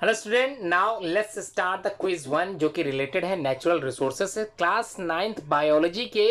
Hello student, now let's start the quiz 1 जो कि related है नेचुरल रिसोर्सेज से। क्लास 9th बायोलॉजी के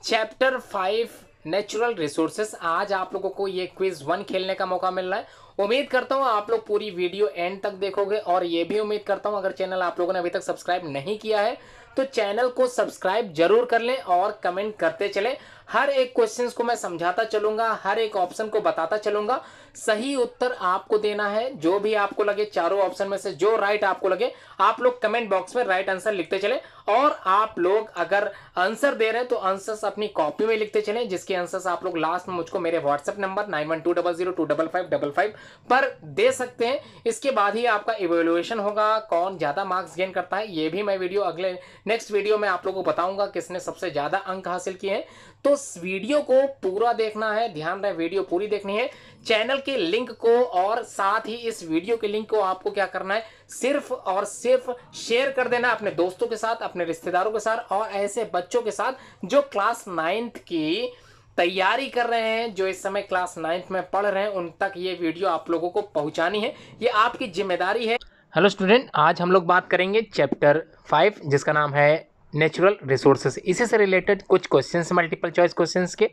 चैप्टर 5 नेचुरल रिसोर्सेज। आज आप लोगों को ये क्विज 1 खेलने का मौका मिल रहा है। उम्मीद करता हूँ आप लोग पूरी वीडियो एंड तक देखोगे और ये भी उम्मीद करता हूँ अगर चैनल आप लोगों ने अभी तक सब्सक्राइब नहीं किया है तो चैनल को सब्सक्राइब जरूर कर लें और कमेंट करते चलें। हर एक क्वेश्चन को मैं समझाता चलूंगा, हर एक ऑप्शन को बताता चलूंगा। सही उत्तर आपको देना है, जो भी आपको लगे चारों ऑप्शन में से जो राइट आपको लगे आप लोग कमेंट बॉक्स में राइट आंसर लिखते चले। और आप लोग अगर आंसर दे रहे हैं तो आंसर्स अपनी कॉपी में लिखते चलें, जिसके आंसर्स आप लोग लास्ट में मुझको मेरे व्हाट्सएप नंबर 9120025555 पर दे सकते हैं। इसके बाद ही आपका इवेल्युएशन होगा, कौन ज्यादा मार्क्स गेन करता है। ये भी मैं वीडियो अगले नेक्स्ट वीडियो में आप लोगों को बताऊंगा किसने सबसे ज्यादा अंक हासिल किए हैं। तो इस वीडियो को पूरा देखना है, ध्यान रहे वीडियो पूरी देखनी है। चैनल के लिंक को और साथ ही इस वीडियो के लिंक को आपको क्या करना है, सिर्फ और सिर्फ शेयर कर देना अपने दोस्तों के साथ, अपने रिश्तेदारों के साथ और ऐसे बच्चों के साथ जो क्लास 9th की तैयारी कर रहे हैं, जो इस समय क्लास 9th में पढ़ रहे हैं। उन तक ये वीडियो आप लोगों को पहुंचानी है, ये आपकी जिम्मेदारी है। हेलो स्टूडेंट, आज हम लोग बात करेंगे चैप्टर 5 जिसका नाम है नेचुरल रिसोर्सेज। इसी से रिलेटेड कुछ क्वेश्चंस, मल्टीपल चॉइस क्वेश्चंस के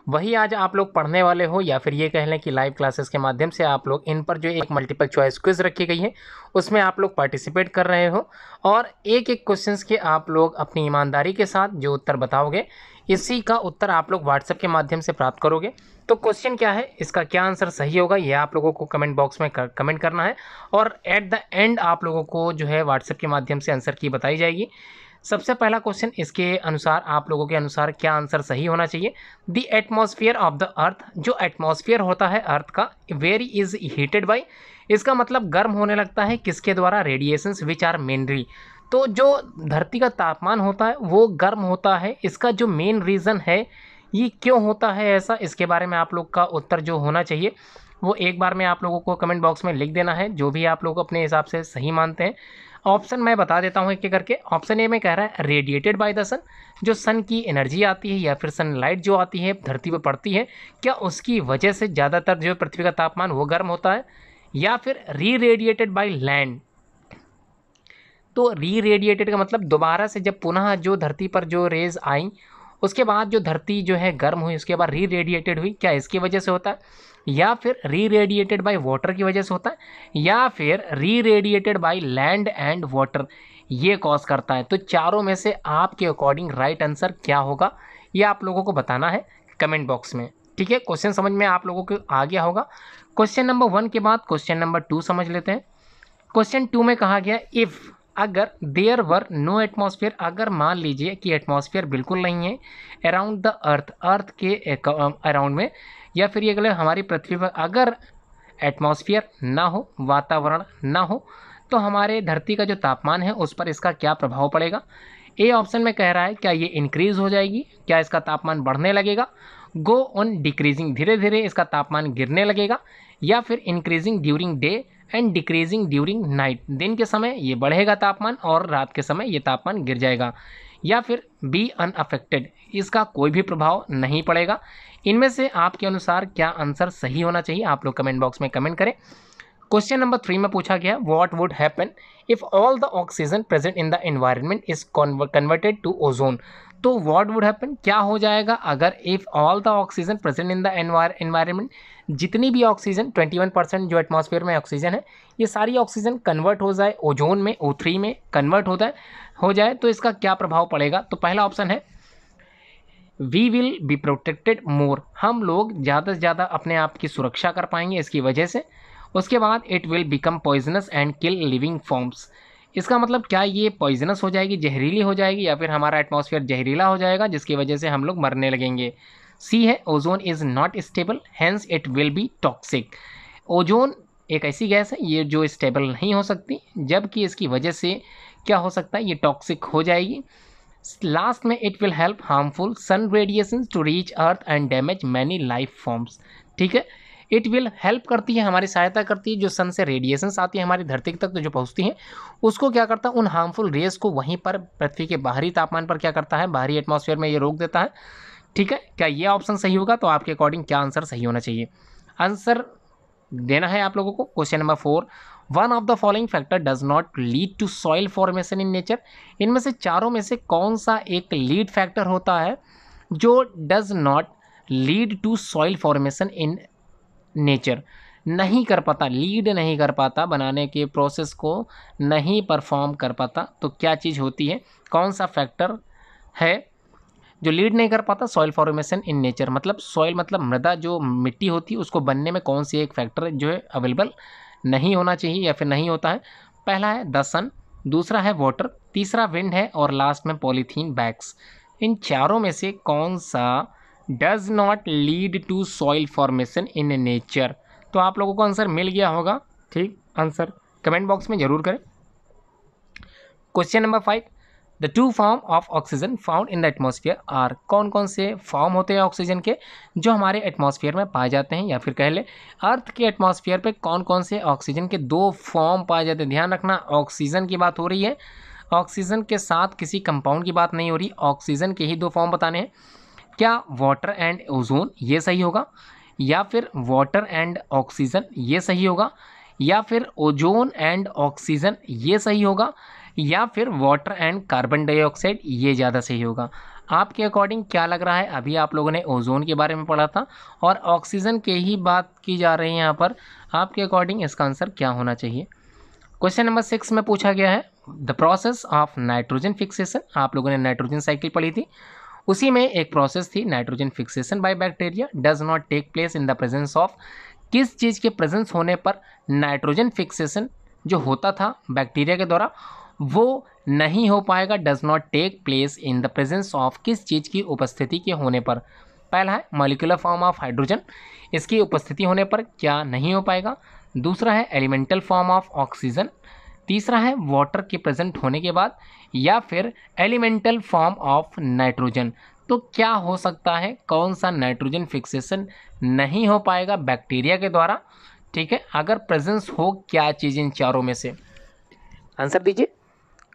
वही आज आप लोग पढ़ने वाले हो, या फिर ये कह लें कि लाइव क्लासेस के माध्यम से आप लोग इन पर जो एक मल्टीपल चॉइस क्विज रखी गई है उसमें आप लोग पार्टिसिपेट कर रहे हो और एक एक क्वेश्चंस के आप लोग अपनी ईमानदारी के साथ जो उत्तर बताओगे इसी का उत्तर आप लोग व्हाट्सएप के माध्यम से प्राप्त करोगे। तो क्वेश्चन क्या है, इसका क्या आंसर सही होगा, ये आप लोगों को कमेंट बॉक्स में कमेंट करना है और एट द एंड आप लोगों को जो है व्हाट्सएप के माध्यम से आंसर की बताई जाएगी। सबसे पहला क्वेश्चन, इसके अनुसार आप लोगों के अनुसार क्या आंसर सही होना चाहिए। The atmosphere of the earth, जो एटमॉस्फेयर होता है अर्थ का, वेरी इज हीटेड बाई, इसका मतलब गर्म होने लगता है किसके द्वारा, रेडिएशंस विच आर मेनली। तो जो धरती का तापमान होता है वो गर्म होता है, इसका जो मेन रीज़न है ये क्यों होता है ऐसा, इसके बारे में आप लोग का उत्तर जो होना चाहिए वो एक बार में आप लोगों को कमेंट बॉक्स में लिख देना है, जो भी आप लोग अपने हिसाब से सही मानते हैं। ऑप्शन मैं बता देता हूँ एक एक करके। ऑप्शन ए में कह रहा है रेडिएटेड बाय द सन, जो सन की एनर्जी आती है या फिर सनलाइट जो आती है धरती पर पड़ती है, क्या उसकी वजह से ज़्यादातर जो पृथ्वी का तापमान वो गर्म होता है। या फिर री रेडिएटेड बाई लैंड, तो री रेडिएटेड का मतलब दोबारा से जब पुनः जो धरती पर जो रेज आई उसके बाद जो धरती जो है गर्म हुई उसके बाद री रेडिएटेड हुई, क्या इसकी वजह से होता है। या फिर री रेडिएटेड बाई वाटर की वजह से होता है, या फिर री radiated by land and water, ये कॉज करता है। तो चारों में से आपके अकॉर्डिंग राइट आंसर क्या होगा ये आप लोगों को बताना है कमेंट बॉक्स में। ठीक है, क्वेश्चन समझ में आप लोगों को आ गया होगा। क्वेश्चन नंबर 1 के बाद क्वेश्चन नंबर 2 समझ लेते हैं। क्वेश्चन 2 में कहा गया इफ़, अगर देयर वर नो एटमॉस्फेयर, अगर मान लीजिए कि एटमॉस्फेयर बिल्कुल नहीं है अराउंड द अर्थ, अर्थ के अराउंड में, या फिर ये अगले हमारी पृथ्वी पर अगर एटमॉस्फेयर ना हो, वातावरण ना हो, तो हमारे धरती का जो तापमान है उस पर इसका क्या प्रभाव पड़ेगा। ए ऑप्शन में कह रहा है क्या ये इंक्रीज हो जाएगी, क्या इसका तापमान बढ़ने लगेगा, गो ऑन डिक्रीजिंग, धीरे धीरे इसका तापमान गिरने लगेगा, या फिर increasing during day and decreasing during night, दिन के समय ये बढ़ेगा तापमान और रात के समय ये तापमान गिर जाएगा, या फिर बी अनअफेक्टेड, इसका कोई भी प्रभाव नहीं पड़ेगा। इनमें से आपके अनुसार क्या आंसर सही होना चाहिए आप लोग कमेंट बॉक्स में कमेंट करें। क्वेश्चन नंबर 3 में पूछा गया what would happen if all the oxygen present in the environment is converted to ozone. तो व्हाट वुड हैपन, क्या हो जाएगा अगर if all the oxygen present in the environment, जितनी भी ऑक्सीजन 21% जो एटमॉस्फेयर में ऑक्सीजन है ये सारी ऑक्सीजन कन्वर्ट हो जाए ओजोन में, O3 में कन्वर्ट हो जाए तो इसका क्या प्रभाव पड़ेगा। तो पहला ऑप्शन है वी विल बी प्रोटेक्टेड मोर, हम लोग ज़्यादा से ज़्यादा अपने आप की सुरक्षा कर पाएंगे इसकी वजह से। उसके बाद it will become poisonous and kill living forms, इसका मतलब क्या ये पॉइजनस हो जाएगी, जहरीली हो जाएगी, या फिर हमारा एटमॉस्फेयर जहरीला हो जाएगा जिसकी वजह से हम लोग मरने लगेंगे। सी है ozone is not stable hence it will be toxic, ozone एक ऐसी गैस है ये जो स्टेबल नहीं हो सकती, जबकि इसकी वजह से क्या हो सकता है ये टॉक्सिक हो जाएगी। लास्ट में it will help harmful sun radiation to reach earth and damage many life forms. ठीक है, इट विल हेल्प करती है, हमारी सहायता करती है, जो सन से रेडिएशंस आती है हमारी धरती तक तो जो पहुंचती हैं उसको क्या करता है, उन हार्मफुल रेस को वहीं पर पृथ्वी के बाहरी तापमान पर क्या करता है, बाहरी एटमॉस्फेयर में ये रोक देता है। ठीक है, क्या ये ऑप्शन सही होगा, तो आपके अकॉर्डिंग क्या आंसर सही होना चाहिए। आंसर देना है आप लोगों को। Question number 4, one of the following factor does not lead to soil formation in nature. इनमें से चारों में से कौन सा एक लीड फैक्टर होता है जो does not lead to soil formation in nature, नहीं कर पाता, लीड नहीं कर पाता, बनाने के प्रोसेस को नहीं परफॉर्म कर पाता। तो क्या चीज़ होती है, कौन सा फैक्टर है जो लीड नहीं कर पाता सॉइल फॉर्मेशन इन नेचर, मतलब सॉइल मतलब मृदा जो मिट्टी होती है उसको बनने में कौन सी एक फैक्टर जो है अवेलेबल नहीं होना चाहिए या फिर नहीं होता है। पहला है द सन, दूसरा है वाटर, तीसरा विंड है और लास्ट में पॉलीथीन बैग्स। इन चारों में से कौन सा does not lead to soil formation in nature. तो आप लोगों को आंसर मिल गया होगा, ठीक, आंसर कमेंट बॉक्स में जरूर करें। Question number 5, the two form of oxygen found in the atmosphere are. कौन कौन से फॉर्म होते हैं ऑक्सीजन के जो हमारे एटमॉस्फेयर में पाए जाते हैं, या फिर कह ले अर्थ के एटमॉस्फेयर पे कौन कौन से ऑक्सीजन के दो फॉर्म पाए जाते हैं। ध्यान रखना, ऑक्सीजन की बात हो रही है, ऑक्सीजन के साथ किसी कंपाउंड की बात नहीं हो रही, ऑक्सीजन के ही दो फॉर्म बताने हैं। क्या वाटर एंड ओजोन, ये सही होगा, या फिर वाटर एंड ऑक्सीजन, ये सही होगा, या फिर ओजोन एंड ऑक्सीजन, ये सही होगा, या फिर वाटर एंड कार्बन डाइऑक्साइड, ये ज़्यादा सही होगा। आपके अकॉर्डिंग क्या लग रहा है। अभी आप लोगों ने ओजोन के बारे में पढ़ा था और ऑक्सीजन के ही बात की जा रही है यहाँ पर, आपके अकॉर्डिंग इसका आंसर क्या होना चाहिए। क्वेश्चन नंबर 6 में पूछा गया है the process of nitrogen fixation. आप लोगों ने नाइट्रोजन साइकिल पढ़ी थी, उसी में एक प्रोसेस थी nitrogen fixation by bacteria does not take place in the presence of. किस चीज़ के प्रेजेंस होने पर नाइट्रोजन फिक्सेशन जो होता था बैक्टीरिया के द्वारा वो नहीं हो पाएगा, does not take place in the presence of, किस चीज़ की उपस्थिति के होने पर। पहला है मॉलिक्यूलर फॉर्म ऑफ हाइड्रोजन, इसकी उपस्थिति होने पर क्या नहीं हो पाएगा। दूसरा है एलिमेंटल फॉर्म ऑफ ऑक्सीजन, तीसरा है वाटर के प्रेजेंट होने के बाद, या फिर एलिमेंटल फॉर्म ऑफ नाइट्रोजन। तो क्या हो सकता है, कौन सा नाइट्रोजन फिक्सेशन नहीं हो पाएगा बैक्टीरिया के द्वारा, ठीक है, अगर प्रेजेंस हो क्या चीज़ इन चारों में से। आंसर दीजिए।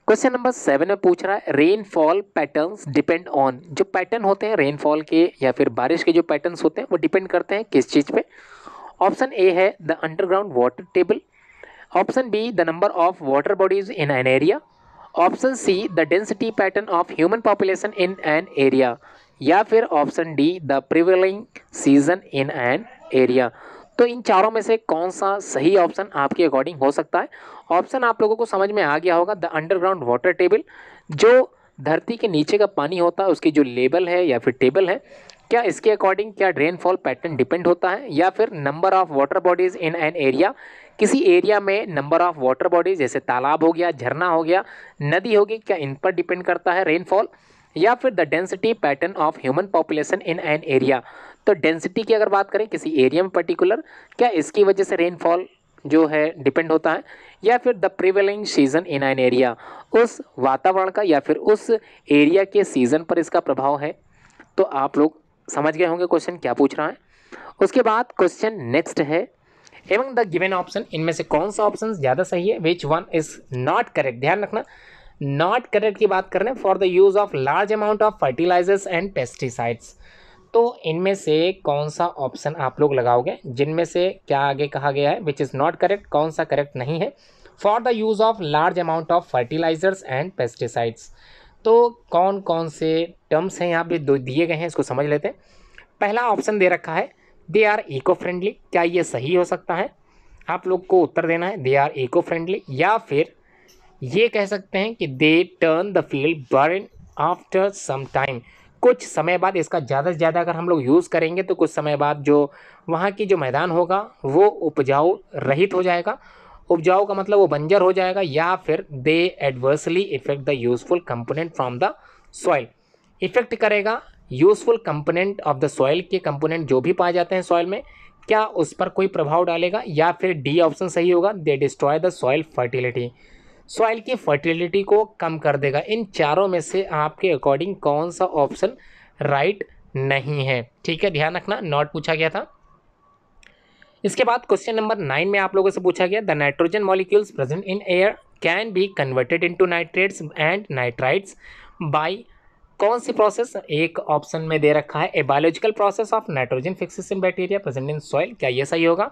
क्वेश्चन नंबर 7 में पूछ रहा है रेनफॉल पैटर्न्स डिपेंड ऑन। जो पैटर्न होते हैं रेनफॉल के या फिर बारिश के जो पैटर्न्स होते हैं वो डिपेंड करते हैं किस चीज़ पे। ऑप्शन ए है the underground water table, option be the number of water bodies in an area, option see the density pattern of human population in an area, या फिर option D the prevailing season in an area. तो इन चारों में से कौन सा सही option आपके अकॉर्डिंग हो सकता है। ऑप्शन आप लोगों को समझ में आ गया होगा, द अंडरग्राउंड वाटर टेबल, जो धरती के नीचे का पानी होता है उसकी जो लेवल है या फिर टेबल है, क्या इसके अकॉर्डिंग क्या रेनफॉल पैटर्न डिपेंड होता है, या फिर number of water bodies in an area, किसी एरिया में नंबर ऑफ वाटर बॉडीज जैसे तालाब हो गया, झरना हो गया, नदी होगी, क्या इन पर डिपेंड करता है रेनफॉल, या फिर the density pattern of human population in an area. तो डेंसिटी की अगर बात करें किसी एरिया में पर्टिकुलर, क्या इसकी वजह से रेनफॉल जो है डिपेंड होता है, या फिर the prevailing season in an area, उस वातावरण का या फिर उस एरिया के सीजन पर इसका प्रभाव है। तो आप लोग समझ गए होंगे क्वेश्चन क्या पूछ रहा है। उसके बाद क्वेश्चन नेक्स्ट है एवं द गिवन ऑप्शन, इनमें से कौन सा ऑप्शन ज़्यादा सही है, which one is not correct. ध्यान रखना, नॉट करेक्ट की बात कर रहे हैं for the use of large amount of fertilisers and pesticides. तो इनमें से कौन सा ऑप्शन आप लोग लगाओगे, जिनमें से क्या आगे कहा गया है विच इज़ नॉट करेक्ट, कौन सा करेक्ट नहीं है for the use of large amount of fertilisers and pesticides. तो कौन कौन से टर्म्स हैं यहाँ पे दो दिए गए हैं, इसको समझ लेते हैं। पहला ऑप्शन दे रखा है दे आर इको फ्रेंडली, क्या ये सही हो सकता है, आप लोग को उत्तर देना है दे आर इको फ्रेंडली, या फिर ये कह सकते हैं कि they turn the field burn after some time, कुछ समय बाद इसका ज़्यादा से ज़्यादा अगर हम लोग यूज़ करेंगे तो कुछ समय बाद जो वहाँ की जो मैदान होगा वो उपजाऊ रहित हो जाएगा, उपजाऊ का मतलब वो बंजर हो जाएगा, या फिर they adversely effect the useful component from the soil, effect करेगा useful component of the soil के कंपोनेंट जो भी पाए जाते हैं सॉइल में, क्या उस पर कोई प्रभाव डालेगा, या फिर डी ऑप्शन सही होगा दे destroy the soil fertility, soil की फर्टिलिटी को कम कर देगा। इन चारों में से आपके अकॉर्डिंग कौन सा ऑप्शन राइट नहीं है, ठीक है, ध्यान रखना, नॉट पूछा गया था। इसके बाद क्वेश्चन नंबर 9 में आप लोगों से पूछा गया the nitrogen molecules present in air can be converted into nitrates and nitrites by कौन सी प्रोसेस? एक ऑप्शन में दे रखा है A biological process of nitrogen fixation bacteria present in soil. क्या ये सही होगा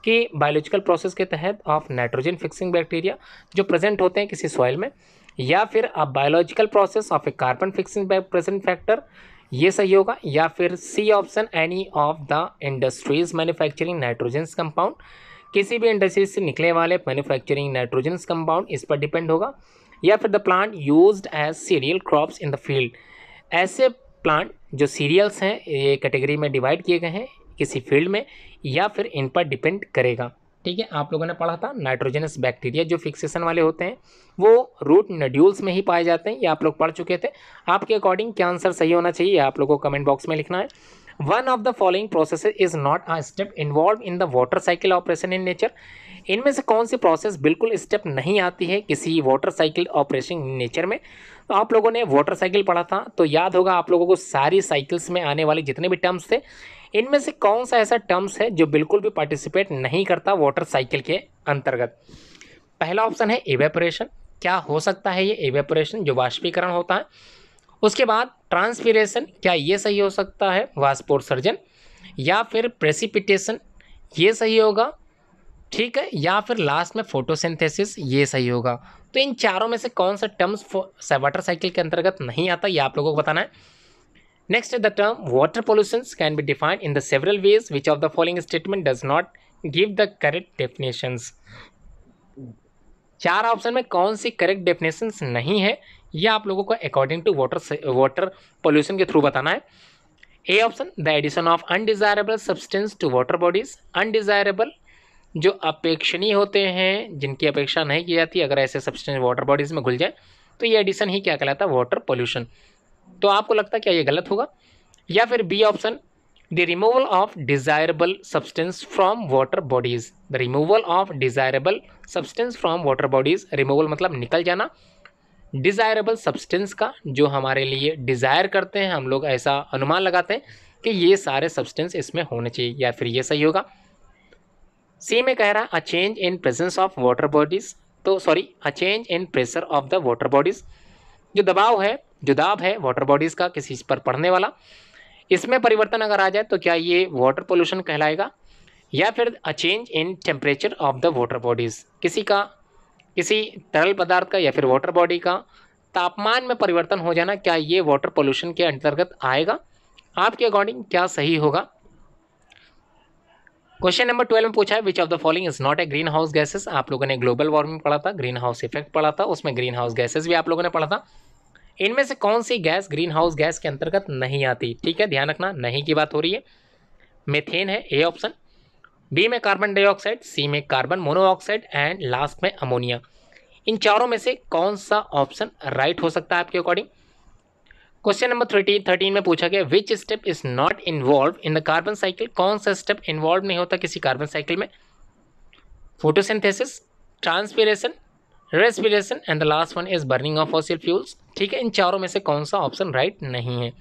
कि बायोलॉजिकल प्रोसेस के तहत ऑफ नाइट्रोजन फिक्सिंग बैक्टीरिया जो प्रेजेंट होते हैं किसी सॉइल में, या फिर a biological process of a carbon fixing present factor, ये सही होगा। या फिर C option any of the industries manufacturing nitrogen compound, किसी भी इंडस्ट्रीज से निकले वाले मैन्युफैक्चरिंग नाइट्रोजन कंपाउंड इस पर डिपेंड होगा। या फिर the plant used as cereal crops in the field, ऐसे प्लांट जो सीरियल्स हैं ये कैटेगरी में डिवाइड किए गए हैं किसी फील्ड में, या फिर इन पर डिपेंड करेगा। ठीक है, आप लोगों ने पढ़ा था नाइट्रोजनस बैक्टीरिया जो फिक्सेशन वाले होते हैं वो रूट नोड्यूल्स में ही पाए जाते हैं, ये आप लोग पढ़ चुके थे। आपके अकॉर्डिंग क्या आंसर सही होना चाहिए आप लोगों को कमेंट बॉक्स में लिखना है। One of the following processes is not a step involve in the water cycle operation in nature, इनमें से कौन सी प्रोसेस बिल्कुल स्टेप नहीं आती है किसी वाटर साइकिल ऑपरेशन नेचर में? तो आप लोगों ने वाटर साइकिल पढ़ा था तो याद होगा आप लोगों को सारी साइकिल्स में आने वाले जितने भी टर्म्स थे, इनमें से कौन सा ऐसा टर्म्स है जो बिल्कुल भी पार्टिसिपेट नहीं करता वाटर साइकिल के अंतर्गत? पहला ऑप्शन है इवेपोरेशन। क्या हो सकता है ये इवेपोरेशन जो वाष्पीकरण होता है? उसके बाद ट्रांसपिरेशन, क्या ये सही हो सकता है वाष्पोत्सर्जन? या फिर प्रेसिपिटेशन, ये सही होगा। ठीक है, या फिर लास्ट में फोटोसिंथेसिस, ये सही होगा। तो इन चारों में से कौन सा टर्म्स वाटर साइकिल के अंतर्गत नहीं आता, ये आप लोगों को बताना है। Next the term water pollution can be defined in the several ways, which of the following statement does not give the correct definitions? चार ऑप्शन में कौन सी करेक्ट डेफिनेशंस नहीं है, ये आप लोगों को अकॉर्डिंग टू वाटर पोल्यूशन के थ्रू बताना है। A option the addition of undesirable substance to water bodies, undesirable जो अपेक्षणीय होते हैं जिनकी अपेक्षा नहीं की जाती, अगर ऐसे सब्सटेंस वाटर बॉडीज में घुल जाए तो ये एडिशन ही क्या कहलाता है? Water pollution. तो आपको लगता है क्या ये गलत होगा? या फिर B option the removal of desirable substance from water bodies, the removal of desirable substance from water bodies, removal मतलब निकल जाना डिजायरेबल सब्सटेंस का जो हमारे लिए डिजायर करते हैं हम लोग, ऐसा अनुमान लगाते हैं कि ये सारे सब्सटेंस इसमें होने चाहिए। या फिर ये सही होगा। सी में कह रहा है a change in presence of water bodies, तो sorry a change in pressure of the water bodies, जो दबाव है जो दाब है वाटर बॉडीज का किसी पर पड़ने वाला, इसमें परिवर्तन अगर आ जाए तो क्या ये वाटर पोल्यूशन कहलाएगा? या फिर अ change in temperature of the water bodies, किसी तरल पदार्थ का या फिर वाटर बॉडी का तापमान में परिवर्तन हो जाना, क्या ये वाटर पोल्यूशन के अंतर्गत आएगा? आपके अकॉर्डिंग क्या सही होगा? क्वेश्चन नंबर 12 में पूछा है which of the following is not a green house gases. आप लोगों ने ग्लोबल वार्मिंग पढ़ा था, ग्रीन हाउस इफेक्ट पढ़ा था, उसमें ग्रीन हाउस गैसेस भी आप लोगों ने पढ़ा था। इनमें से कौन सी गैस ग्रीन हाउस गैस के अंतर्गत नहीं आती? ठीक है, ध्यान रखना नहीं की बात हो रही है। मेथेन है ए ऑप्शन, बी में कार्बन डाइऑक्साइड, सी में कार्बन मोनोऑक्साइड एंड लास्ट में अमोनिया। इन चारों में से कौन सा ऑप्शन राइट हो सकता है आपके अकॉर्डिंग? क्वेश्चन नंबर 13 में पूछा गया which step is not involve in the carbon cycle, कौन सा स्टेप इन्वॉल्व नहीं होता किसी कार्बन साइकिल में? Photosynthesis, transpiration, respiration and the last one is burning of fossil fuels. ठीक है, इन चारों में से कौन सा ऑप्शन राइट नहीं है?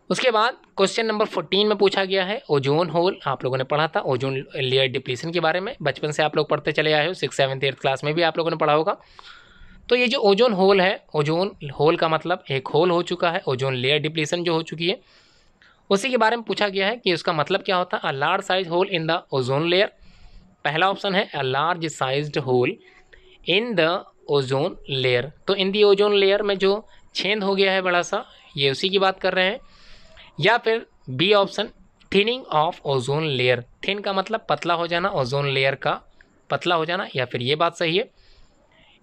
उसके बाद क्वेश्चन नंबर 14 में पूछा गया है ओजोन होल। आप लोगों ने पढ़ा था ओजोन लेयर डिप्लीशन के बारे में, बचपन से आप लोग पढ़ते चले आए हो, 6th 7th 8th क्लास में भी आप लोगों ने पढ़ा होगा। तो ये जो ओजोन होल है, ओजोन होल का मतलब एक होल हो चुका है, ओजोन लेयर डिप्लीशन जो हो चुकी है, उसी के बारे में पूछा गया है कि उसका मतलब क्या होता है। A large size hole in the ozone layer, पहला ऑप्शन है a large sized hole in the ozone layer, तो इन दी ओजोन लेयर में जो छेद हो गया है बड़ा सा, ये उसी की बात कर रहे हैं। या फिर B option thinning of ozone layer, thin का मतलब पतला हो जाना, ओजोन लेयर का पतला हो जाना, या फिर ये बात सही है।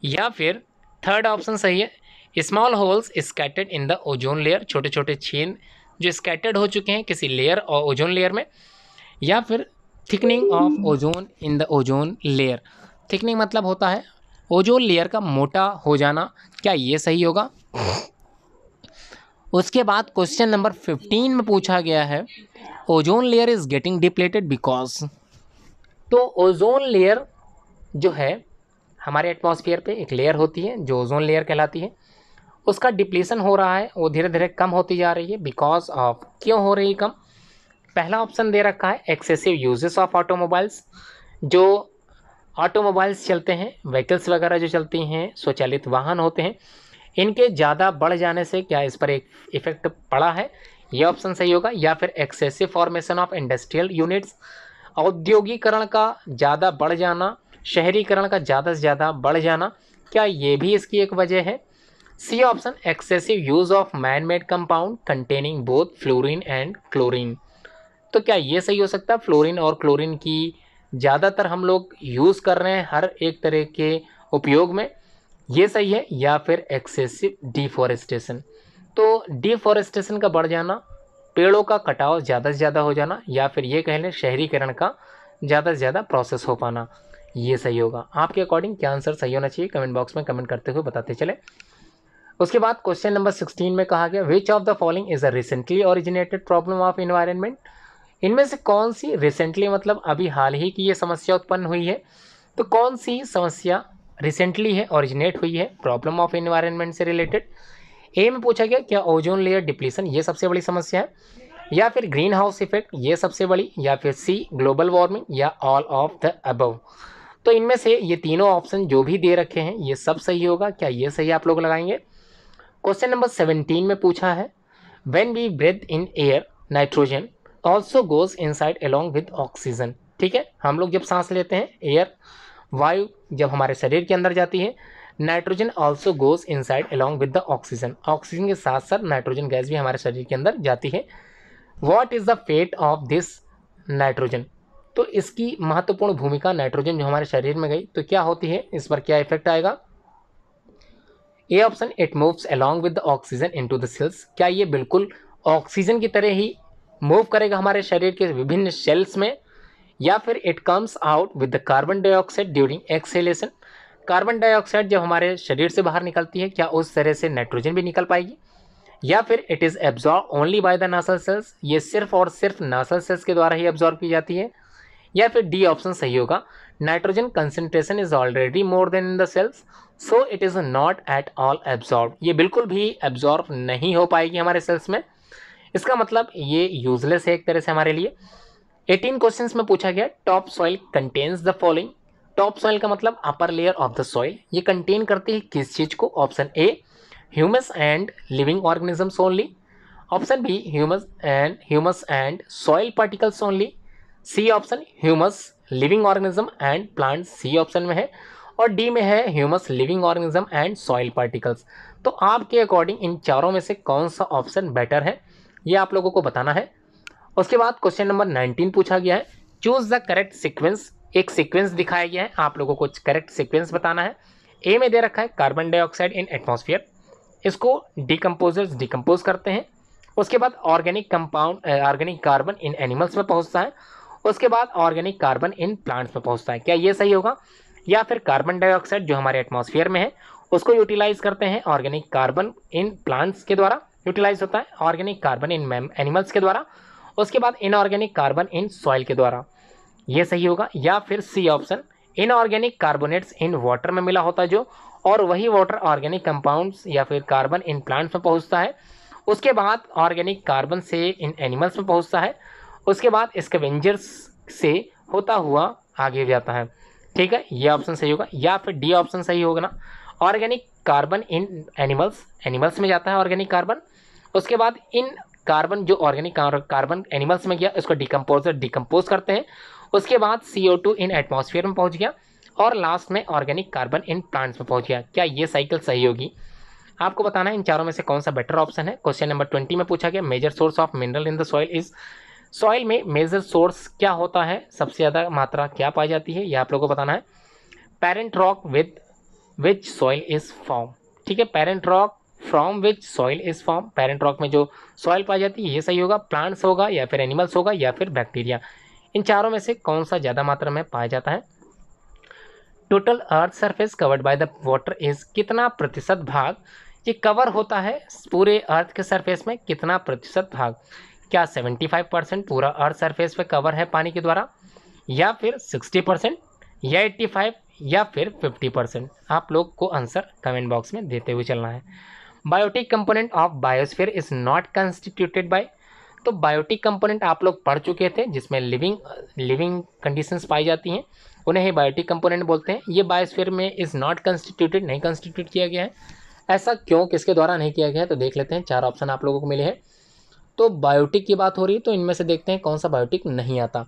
या फिर थर्ड ऑप्शन सही है small holes scattered in the ozone layer, छोटे छोटे छेद जो स्कैटर्ड हो चुके हैं किसी लेयर और ओजोन लेयर में। या फिर thickening of ozone in the ozone layer, thickening मतलब होता है ओजोन लेयर का मोटा हो जाना, क्या ये सही होगा? उसके बाद क्वेश्चन नंबर 15 में पूछा गया है ozone layer is getting depleted because, तो ओजोन लेयर जो है हमारे एटमॉस्फेयर पे एक लेयर होती है जो ओजोन लेयर कहलाती है, उसका डिप्लीशन हो रहा है, वो धीरे धीरे कम होती जा रही है। बिकॉज ऑफ, क्यों हो रही कम? पहला ऑप्शन दे रखा है एक्सेसिव यूजेस ऑफ ऑटोमोबाइल्स, जो ऑटोमोबाइल्स चलते हैं, व्हीकल्स वगैरह जो चलती हैं, स्वचालित वाहन होते हैं, इनके ज़्यादा बढ़ जाने से क्या इस पर एक इफेक्ट पड़ा है, ये ऑप्शन सही होगा। या फिर excessive formation of industrial units, औद्योगिकरण का ज़्यादा बढ़ जाना, शहरीकरण का ज़्यादा से ज़्यादा बढ़ जाना, क्या ये भी इसकी एक वजह है। C option excessive use of man made compound containing both fluorine and chlorine, तो क्या ये सही हो सकता है, फ्लोरीन और क्लोरीन की ज़्यादातर हम लोग यूज़ कर रहे हैं हर एक तरह के उपयोग में, ये सही है। या फिर एक्सेसिव डिफॉरेस्टेशन, तो डिफॉरेस्टेशन का बढ़ जाना, पेड़ों का कटाव ज़्यादा से ज़्यादा हो जाना, या फिर ये कह लें शहरीकरण का ज़्यादा से ज़्यादा प्रोसेस हो पाना, ये सही होगा। आपके अकॉर्डिंग क्या आंसर सही होना चाहिए, कमेंट बॉक्स में कमेंट करते हुए बताते चले। उसके बाद क्वेश्चन नंबर 16 में कहा गया which of the following is a recently originated problem of environment, इनमें से कौन सी रिसेंटली मतलब अभी हाल ही की ये समस्या उत्पन्न हुई है, तो कौन सी समस्या रिसेंटली है, ओरिजिनेट हुई है प्रॉब्लम ऑफ एनवायरनमेंट से रिलेटेड। ए में पूछा गया क्या ओजोन लेयर डिप्लीशन, ये सबसे बड़ी समस्या है, या फिर ग्रीन हाउस इफेक्ट, ये सबसे बड़ी, या फिर सी ग्लोबल वार्मिंग, या ऑल ऑफ द अबव। तो इनमें से ये तीनों ऑप्शन जो भी दे रखे हैं ये सब सही होगा, क्या ये सही आप लोग लगाएंगे। क्वेश्चन नंबर 17 में पूछा है when we breathe in air nitrogen also goes inside along with oxygen, ठीक है, हम लोग जब सांस लेते हैं एयर वायु जब हमारे शरीर के अंदर जाती है, nitrogen also goes inside along with the oxygen, oxygen के साथ साथ नाइट्रोजन गैस भी हमारे शरीर के अंदर जाती है। What is the fate of this nitrogen, तो इसकी महत्वपूर्ण भूमिका नाइट्रोजन जो हमारे शरीर में गई तो क्या होती है, इस पर क्या इफेक्ट आएगा। A option it moves along with the oxygen into the cells, क्या ये बिल्कुल ऑक्सीजन की तरह ही मूव करेगा हमारे शरीर के विभिन्न सेल्स में, या फिर it comes out with the carbon dioxide during acceleration, carbon dioxide जब हमारे शरीर से बाहर निकलती है क्या उस तरह से नाइट्रोजन भी निकल पाएगी, या फिर it is absorb only by the nasal cells, ये सिर्फ और सिर्फ नासल सेल्स के द्वारा ही एब्जॉर्ब की जाती है, या फिर डी ऑप्शन सही होगा nitrogen concentration is already more than in the cells so it is not at all absorb, ये बिल्कुल भी एब्जॉर्ब नहीं हो पाएगी हमारे सेल्स में, इसका मतलब ये यूजलेस है एक तरह से हमारे लिए। 18 क्वेश्चंस में पूछा गया top soil contains the following, top soil का मतलब upper layer of the soil, ये कंटेन करती है किस चीज को, option A humus and living organisms only, option B humus and soil particles only, C option humus living organism and plants, C option में है, और डी में है humus living organism and soil particles. तो आपके अकॉर्डिंग इन चारों में से कौन सा ऑप्शन बेटर है ये आप लोगों को बताना है। उसके बाद क्वेश्चन नंबर 19 पूछा गया है चूज द करेक्ट सीक्वेंस, एक सीक्वेंस दिखाया गया है आप लोगों को करेक्ट सीक्वेंस बताना है। ए में दे रखा है कार्बन डाइऑक्साइड इन एटमॉस्फेयर, इसको डिकम्पोजर्स डिकम्पोज करते हैं, उसके बाद organic compound organic carbon in animals में पहुंचता है, उसके बाद ऑर्गेनिक कार्बन इन प्लांट्स में पहुंचता है, क्या ये सही होगा, या फिर कार्बन डाइऑक्साइड जो हमारे एटमॉस्फेयर में है उसको यूटिलाइज करते हैं ऑर्गेनिक कार्बन इन प्लांट्स के द्वारा यूटिलाइज होता है, ऑर्गेनिक कार्बन इन एनिमल्स के द्वारा, उसके बाद इनऑर्गेनिक कार्बन इन सॉइल के द्वारा, ये सही होगा, या फिर C option inorganic carbonates in water में मिला होता है जो, और वही वाटर ऑर्गेनिक कंपाउंड्स या फिर कार्बन इन प्लांट्स में पहुंचता है, उसके बाद ऑर्गेनिक कार्बन से इन एनिमल्स में पहुंचता है, उसके बाद स्कैवेंजर्स से होता हुआ आगे जाता है, ठीक है, ये ऑप्शन सही होगा, या फिर डी ऑप्शन सही होगा ना, ऑर्गेनिक कार्बन इन एनिमल्स में जाता है ऑर्गेनिक कार्बन, उसके बाद इन कार्बन जो ऑर्गेनिक कार्बन एनिमल्स में गया उसको डिकम्पोज करते हैं, उसके बाद CO2 इन एटमॉस्फेयर में पहुंच गया, और लास्ट में ऑर्गेनिक कार्बन इन प्लांट्स में पहुंच गया, क्या ये साइकिल सही होगी। आपको बताना है इन चारों में से कौन सा बेटर ऑप्शन है। क्वेश्चन नंबर 20 में पूछा गया major source of mineral in the soil is, soil में मेजर सोर्स क्या होता है, सबसे ज़्यादा मात्रा क्या पाई जाती है, यह आप लोगों को बताना है। Parent rock with which soil is form, ठीक है, parent rock from which soil is form, parent rock में जो सॉइल पाई जाती है ये सही होगा, प्लांट्स होगा या फिर एनिमल्स होगा या फिर बैक्टीरिया, इन चारों में से कौन सा ज़्यादा मात्रा में पाया जाता है। Total earth surface covered by the water is, कितना प्रतिशत भाग ये कवर होता है पूरे अर्थ के सरफेस में, कितना प्रतिशत भाग, क्या 75% पूरा अर्थ सरफेस पे कवर है पानी के द्वारा, या फिर 60%, या 85, या फिर 50%, आप लोग को आंसर कमेंट बॉक्स में देते हुए चलना है। Biotic component of biosphere is not constituted by, तो बायोटिक कंपोनेंट आप लोग पढ़ चुके थे जिसमें लिविंग कंडीशंस पाई जाती हैं उन्हें ही बायोटिक कंपोनेंट बोलते हैं, ये बायोस्फीयर में इज नॉट कंस्टिट्यूटेड, नहीं कंस्टिट्यूट किया गया है, ऐसा क्यों, किसके द्वारा नहीं किया गया है? तो देख लेते हैं, 4 ऑप्शन आप लोगों को मिले हैं। तो बायोटिक की बात हो रही है, तो इनमें से देखते हैं कौन सा बायोटिक नहीं आता।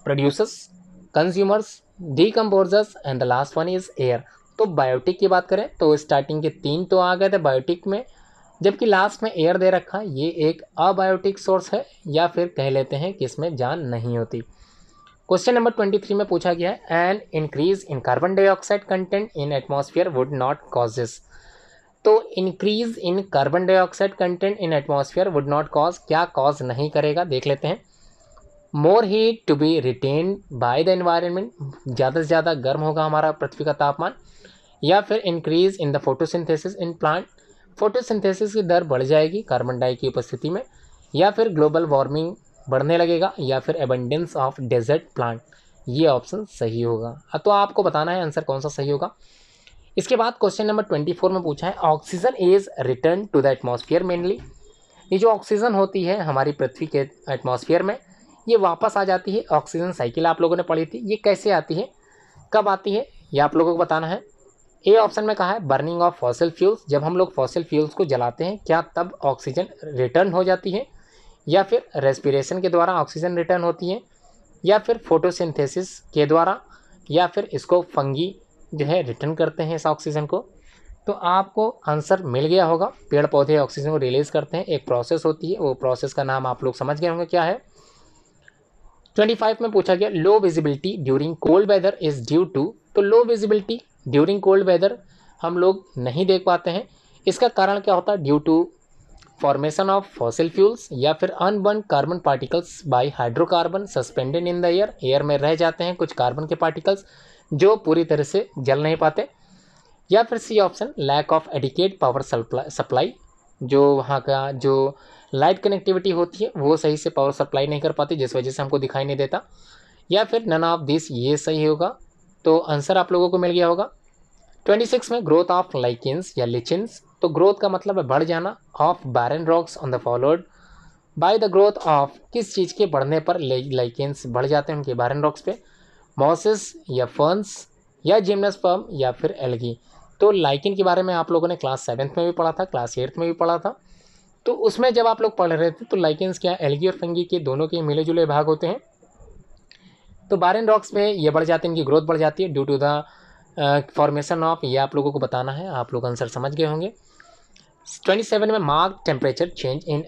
Producers, consumers, decomposers and the last one is air. तो बायोटिक की बात करें तो स्टार्टिंग के 3 तो आ गए थे बायोटिक में, जबकि लास्ट में एयर दे रखा। ये एक अबायोटिक सोर्स है, या फिर कह लेते हैं कि इसमें जान नहीं होती। क्वेश्चन नंबर 23 में पूछा गया है, an increase in carbon dioxide content in atmosphere would not causes. तो increase in carbon dioxide content in atmosphere would not cause, क्या कॉज नहीं करेगा? देख लेते हैं। More heat to be retained by the environment, ज़्यादा से ज़्यादा गर्म होगा हमारा पृथ्वी का तापमान, या फिर increase in the photosynthesis in plant, photosynthesis की दर बढ़ जाएगी कार्बन डाई की उपस्थिति में, या फिर ग्लोबल वार्मिंग बढ़ने लगेगा, या फिर एबंडेंस ऑफ डेजर्ट प्लांट। ये ऑप्शन सही होगा। तो आपको बताना है आंसर कौन सा सही होगा। इसके बाद क्वेश्चन नंबर 24 में पूछा है, oxygen is return to the atmosphere mainly. ये जो ऑक्सीजन होती है हमारी पृथ्वी के एटमॉस्फेयर में, ये वापस आ जाती है। ऑक्सीजन साइकिल आप लोगों ने पढ़ी थी, ये कैसे आती है, कब आती है, ये आप लोगों को बताना है। ए ऑप्शन में कहा है बर्निंग ऑफ फॉसिल फ्यूल्स, जब हम लोग फॉसिल फ्यूल्स को जलाते हैं क्या तब ऑक्सीजन रिटर्न हो जाती है, या फिर रेस्पिरेशन के द्वारा ऑक्सीजन रिटर्न होती है, या फिर फोटोसिंथेसिस के द्वारा, या फिर इसको फंगी जो है रिटर्न करते हैं इस ऑक्सीजन को। तो आपको आंसर मिल गया होगा। पेड़ पौधे ऑक्सीजन को रिलीज करते हैं, एक प्रोसेस होती है, वो प्रोसेस का नाम आप लोग समझ गए होंगे क्या है। 25 में पूछा गया, low visibility during cold weather is due to. तो low visibility during cold weather हम लोग नहीं देख पाते हैं, इसका कारण क्या होता है? Due to formation of fossil fuels, या फिर unburn carbon particles by hydrocarbon suspended in the air, air में रह जाते हैं कुछ कार्बन के पार्टिकल्स जो पूरी तरह से जल नहीं पाते, या फिर C option lack of adequate power supply, जो वहाँ का जो लाइट कनेक्टिविटी होती है वो सही से पावर सप्लाई नहीं कर पाती, जिस वजह से हमको दिखाई नहीं देता, या फिर नन ऑफ दिस, ये सही होगा। तो आंसर आप लोगों को मिल गया होगा। 26 में ग्रोथ ऑफ लाइकेंस या लिचिन्स। तो ग्रोथ का मतलब है बढ़ जाना, of barren rocks on the followed by the growth of, किस चीज़ के बढ़ने पर लाइकेंस बढ़ जाते हैं उनके बैरन रॉक्स पे, मॉसेस या फर्न्स या जिम्नोस्पर्म या फिर एल्गी। तो लाइकेन के बारे में आप लोगों ने क्लास 7th में भी पढ़ा था, क्लास 8th में भी पढ़ा था। तो उसमें जब आप लोग पढ़ रहे थे तो लाइकेंस क्या, एल्गी और फंगी के दोनों के मिले जुले भाग होते हैं। तो बैरन रॉक्स में ये बढ़ जाते हैं, इनकी ग्रोथ बढ़ जाती है due to the formation of, ये आप लोगों को बताना है, आप लोग आंसर समझ गए होंगे। 27 में marked temperature change in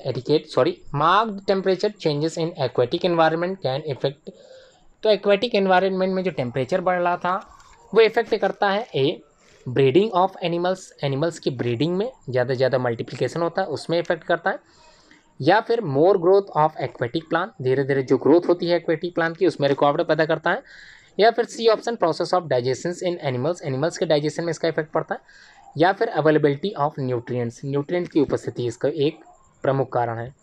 marked temperature changes in aquatic environment can effect. तो एक्वेटिक एनवायरनमेंट में जो टेम्परेचर बढ़ रहा था वो इफेक्ट करता है ए ब्रीडिंग ऑफ एनिमल्स, एनिमल्स की ब्रीडिंग में ज़्यादा से ज़्यादा मल्टीप्लिकेशन होता है उसमें इफेक्ट करता है, या फिर मोर ग्रोथ ऑफ एक्वेटिक प्लांट, धीरे धीरे जो ग्रोथ होती है एक्वेटिक प्लांट की उसमें रिकॉर्ड पैदा करता है, या फिर C option process of digestion in animals, animals के डाइजेशन में इसका इफेक्ट पड़ता है, या फिर अवेलेबिलिटी ऑफ न्यूट्रिएंट्स, न्यूट्रिएंट की उपस्थिति इसका एक प्रमुख कारण है।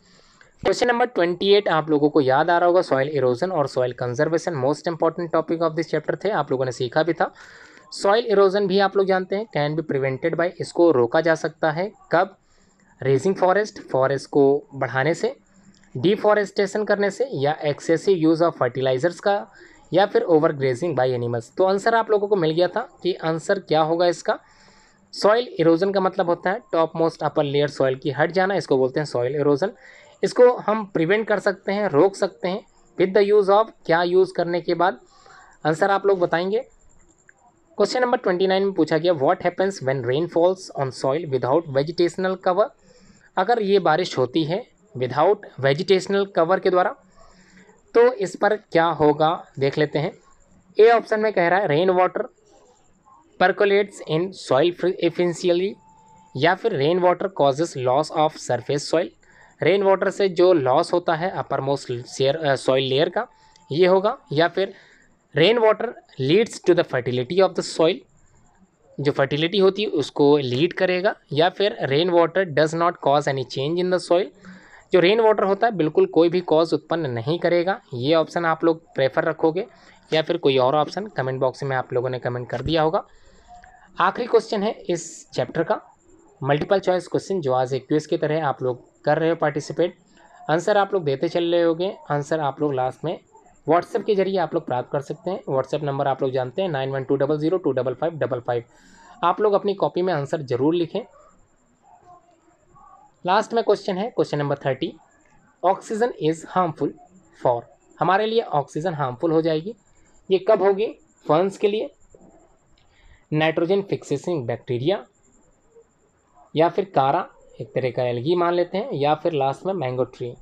क्वेश्चन नंबर 28 आप लोगों को याद आ रहा होगा, सॉइल इरोजन और soil conservation most important topic of this chapter थे, आप लोगों ने सीखा भी था। सॉइल इरोजन भी आप लोग जानते हैं कैन बी प्रिवेंटेड बाय, इसको रोका जा सकता है कब? रेजिंग फॉरेस्ट, फॉरेस्ट को बढ़ाने से, डिफॉरेस्टेशन करने से, या एक्सेसिव यूज़ ऑफ फर्टिलाइजर्स का, या फिर ओवर ग्रेजिंग बाय एनिमल्स। तो आंसर आप लोगों को मिल गया था कि आंसर क्या होगा इसका। सॉइल इरोजन का मतलब होता है top most upper layer soil की हट जाना, इसको बोलते हैं सॉइल इरोजन। इसको हम प्रिवेंट कर सकते हैं, रोक सकते हैं विद द यूज़ ऑफ, क्या यूज़ करने के बाद? आंसर आप लोग बताएंगे। क्वेश्चन नंबर 29 में पूछा गया, what happens when rain falls on soil without vegetational cover. अगर ये बारिश होती है विदाउट वेजिटेशनल कवर के द्वारा तो इस पर क्या होगा, देख लेते हैं। ए ऑप्शन में कह रहा है rain water percolates in soil efficiently, या फिर rain water causes loss of surface soil, rain water से जो लॉस होता है अपर मोस्ट सॉइल लेयर का ये होगा, या फिर rain water leads to the fertility of the soil, जो फर्टिलिटी होती है उसको लीड करेगा, या फिर rain water does not cause any change in the soil, जो रेन वाटर होता है बिल्कुल कोई भी कॉज उत्पन्न नहीं करेगा। ये ऑप्शन आप लोग प्रेफर रखोगे, या फिर कोई और ऑप्शन कमेंट बॉक्स में आप लोगों ने कमेंट कर दिया होगा। आखिरी क्वेश्चन है इस चैप्टर का, मल्टीपल चॉइस क्वेश्चन, जो आज एक क्विज की तरह आप लोग कर रहे हो पार्टिसिपेट। आंसर आप लोग देते चल रहे होंगे, आंसर आप लोग लास्ट में व्हाट्सएप के जरिए आप लोग प्राप्त कर सकते हैं। व्हाट्सएप नंबर आप लोग जानते हैं 9120025555। आप लोग अपनी कॉपी में आंसर ज़रूर लिखें, लास्ट में क्वेश्चन है question number 30, oxygen is harmful for, हमारे लिए ऑक्सीजन हार्मफुल हो जाएगी, ये कब होगी? फर्न्स के लिए, नाइट्रोजन फिक्सेसिंग बैक्टीरिया, या फिर कारा एक तरह का एल्गी मान लेते हैं, या फिर लास्ट में मैंगो ट्री।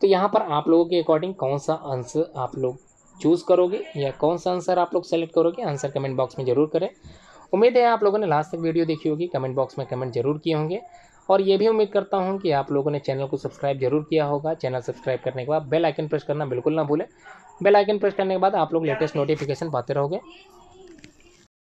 तो यहाँ पर आप लोगों के अकॉर्डिंग कौन सा आंसर आप लोग चूज़ करोगे या कौन सा आंसर आप लोग सेलेक्ट करोगे, आंसर कमेंट बॉक्स में ज़रूर करें। उम्मीद है आप लोगों ने लास्ट तक वीडियो देखी होगी, कमेंट बॉक्स में कमेंट जरूर किए होंगे, और ये भी उम्मीद करता हूँ कि आप लोगों ने चैनल को सब्सक्राइब जरूर किया होगा। चैनल सब्सक्राइब करने के बाद बेल आइकन प्रेस करना बिल्कुल ना भूलें। बेल आइकन प्रेस करने के बाद आप लोग लेटेस्ट नोटिफिकेशन पाते रहोगे।